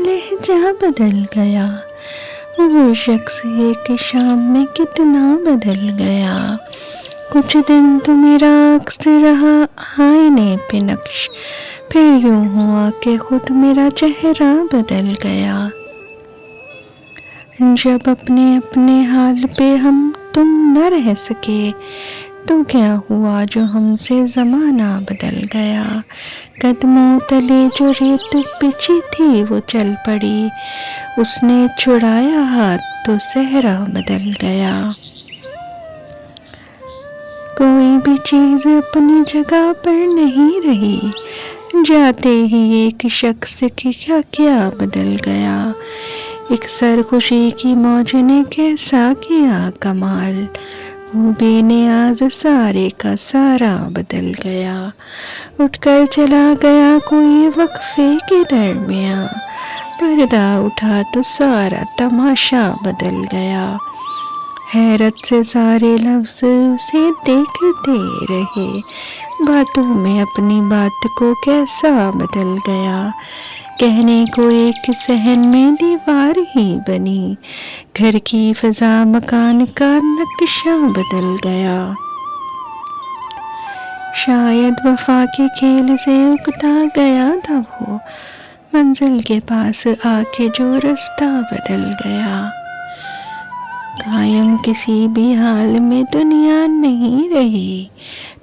लहजा बदल गया। वो शख्स एक शाम में कितना बदल गया। कुछ दिन तो मेरा अक्स रहा आईने पे नक्श, फिर यूं हुआ कि खुद मेरा चेहरा बदल गया। जब अपने अपने हाल पे हम तुम न रह सके, तो क्या हुआ जो हमसे ज़माना बदल गया। कदमों तले जो रेत बिछी थी वो चल पड़ी, उसने छुड़ाया हाथ तो सहरा बदल गया। कोई भी चीज़ अपनी जगह पर नहीं रही, जाते ही एक शख्स की क्या क्या बदल गया। एक सरखुशी की मौज ने कैसा किया कमाल, वो बेनियाज सारे का सारा बदल गया। उठकर चला गया कोई वक्फे के दरमियाँ, पर्दा उठा तो सारा तमाशा बदल गया। हैरत से सारे लफ्ज़ उसे देखते रहे, बातों में अपनी बात को कैसा बदल गया। कहने को एक सहन में दीवार ही बनी, घर की फ़ज़ा मकान का नक्शा बदल गया। शायद वफ़ा के खेल से उकता गया था वो, मंजिल के पास आके जो रास्ता बदल गया। कायम किसी भी हाल में दुनिया नहीं रही,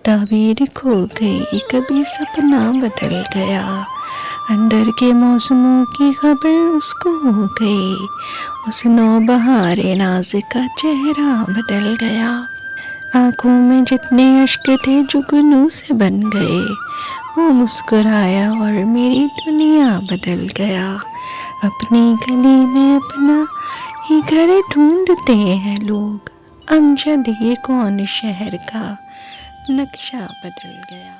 ताबीर खो गई कभी सपना बदल गया। अंदर के मौसमों की खबर उसको हो गई, उस नौबहारे नाज़ का चेहरा बदल गया। आँखों में जितने अश्क थे जुगनू से बन गए, वो मुस्कुराया और मेरी दुनिया बदल गया। अपनी गली में अपना ही घर ढूंढते हैं लोग, अमजद ये कौन शहर का नक्शा बदल गया।